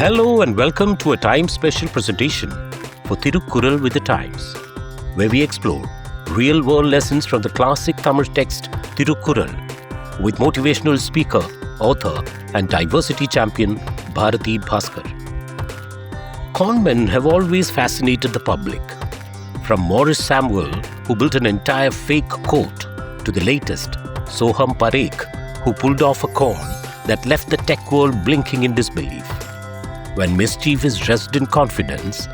Hello and welcome to a time special presentation for Thirukkural with the Times, where we explore real-world lessons from the classic Tamil text Thirukkural with motivational speaker, author and diversity champion Bharathi Baskar. Conmen have always fascinated the public, from Morris Samuel, who built an entire fake court, to the latest, Soham Parekh, who pulled off a con that left the tech world blinking in disbelief. When mischief is dressed in confidence,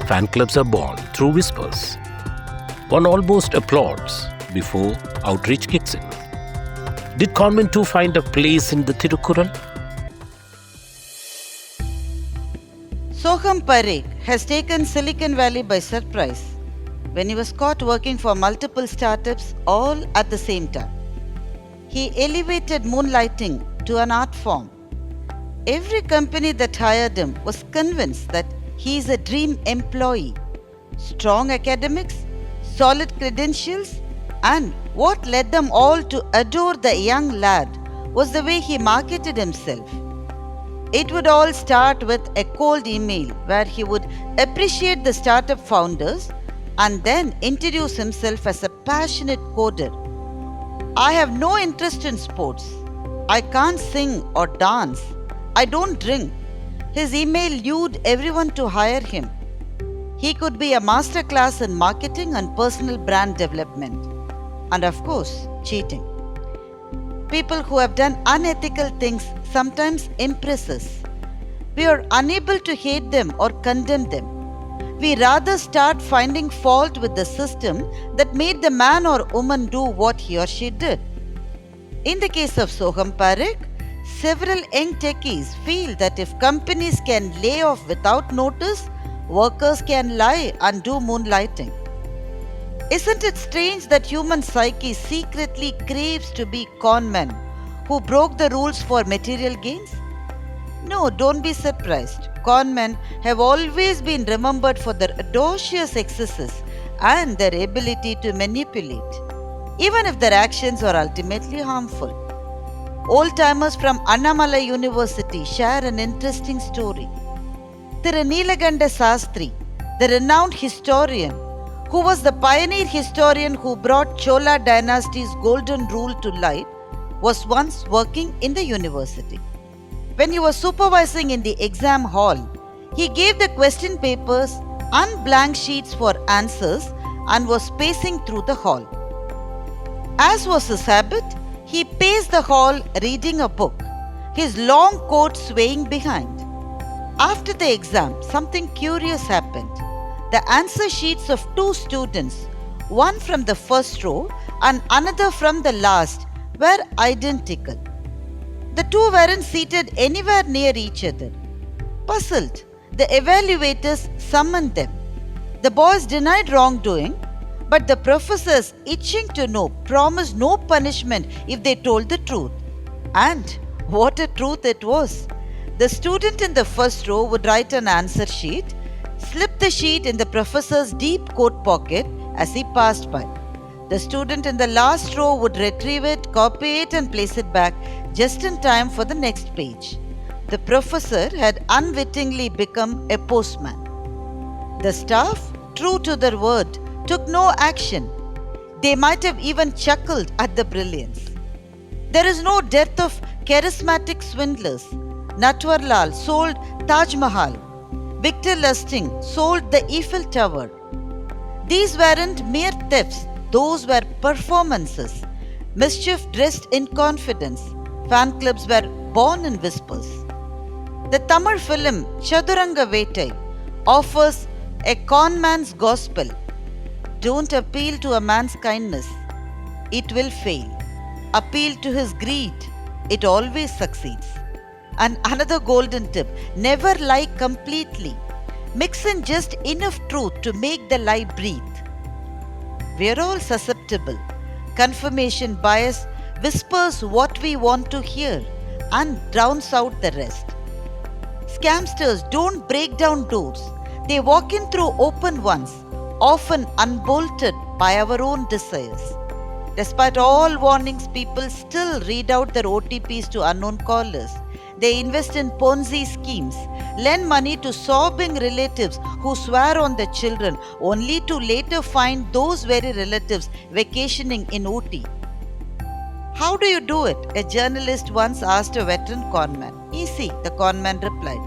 fan clubs are born through whispers. One almost applauds before outrage kicks in. Did conmen too find a place in the Thirukkural? Soham Parekh has taken Silicon Valley by surprise when he was caught working for multiple startups all at the same time. He elevated moonlighting to an art form. Every company that hired him was convinced that he is a dream employee. Strong academics, solid credentials, and what led them all to adore the young lad was the way he marketed himself. It would all start with a cold email where he would appreciate the startup founders and then introduce himself as a passionate coder. I have no interest in sports. I can't sing or dance. I don't drink. His email lured everyone to hire him. He could be a masterclass in marketing and personal brand development. And of course, cheating. People who have done unethical things sometimes impress us. We are unable to hate them or condemn them. We rather start finding fault with the system that made the man or woman do what he or she did. In the case of Soham Parekh, several young techies feel that if companies can lay off without notice, workers can lie and do moonlighting. Isn't it strange that human psyche secretly craves to be conmen who broke the rules for material gains? No, don't be surprised. Conmen have always been remembered for their audacious excesses and their ability to manipulate, even if their actions are ultimately harmful. Old-timers from Annamalai University share an interesting story. Nilaganda Sastri, the renowned historian, who was the pioneer historian who brought Chola dynasty's golden rule to light, was once working in the university. When he was supervising in the exam hall, he gave the question papers and blank sheets for answers and was pacing through the hall. As was his habit, he paced the hall reading a book, his long coat swaying behind. After the exam, something curious happened. The answer sheets of two students, one from the first row and another from the last, were identical. The two weren't seated anywhere near each other. Puzzled, the evaluators summoned them. The boys denied wrongdoing, but the professors, itching to know, promised no punishment if they told the truth. And what a truth it was! The student in the first row would write an answer sheet, slip the sheet in the professor's deep coat pocket as he passed by. The student in the last row would retrieve it, copy it and place it back just in time for the next page. The professor had unwittingly become a postman. The staff, true to their word, took no action. They might have even chuckled at the brilliance. There is no dearth of charismatic swindlers. Natwarlal sold Taj Mahal. Victor Lustig sold the Eiffel Tower. These weren't mere thefts, those were performances. Mischief dressed in confidence. Fan clubs were born in whispers. The Tamil film Chaduranga Vettai offers a conman's gospel. Don't appeal to a man's kindness. It will fail. Appeal to his greed. It always succeeds. And another golden tip, never lie completely. Mix in just enough truth to make the lie breathe. We are all susceptible. Confirmation bias whispers what we want to hear and drowns out the rest. Scamsters don't break down doors. They walk in through open ones, often unbolted by our own desires. Despite all warnings, people still read out their OTPs to unknown callers. They invest in Ponzi schemes, lend money to sobbing relatives who swear on their children only to later find those very relatives vacationing in Ooty. How do you do it? A journalist once asked a veteran conman. Easy, the conman replied.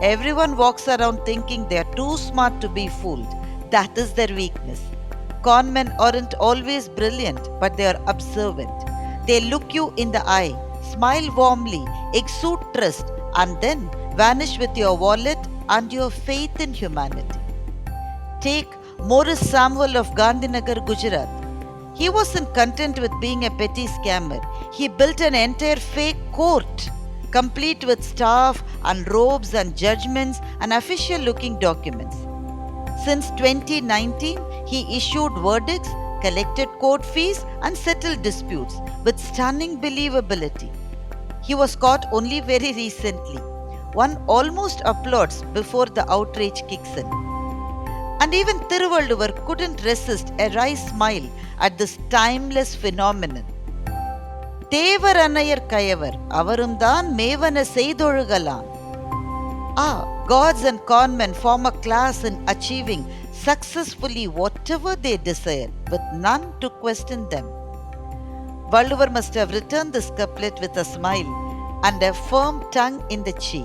Everyone walks around thinking they are too smart to be fooled. That is their weakness. Conmen aren't always brilliant, but they are observant. They look you in the eye, smile warmly, exude trust, and then vanish with your wallet and your faith in humanity. Take Morris Samuel of Gandhinagar, Gujarat. He wasn't content with being a petty scammer. He built an entire fake court, complete with staff and robes and judgments and official looking documents. Since 2019, he issued verdicts, collected court fees, and settled disputes with stunning believability. He was caught only very recently. One almost applauds before the outrage kicks in. And even Thiruvalluvar couldn't resist a wry smile at this timeless phenomenon. Thevar Anayar Kayavar, Avarundham, Mevana, Seydhozhuka, Laan. Gods and conmen form a class in achieving successfully whatever they desire, with none to question them. Valluvar must have written this couplet with a smile and a firm tongue in the cheek.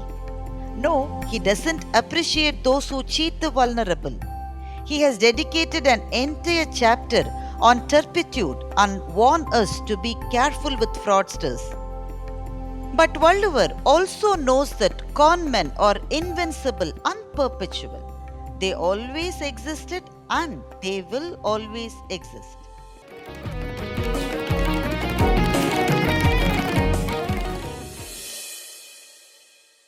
No, he doesn't appreciate those who cheat the vulnerable. He has dedicated an entire chapter on turpitude and warned us to be careful with fraudsters. But Valluvar also knows that conmen are invincible and perpetual. They always existed and they will always exist.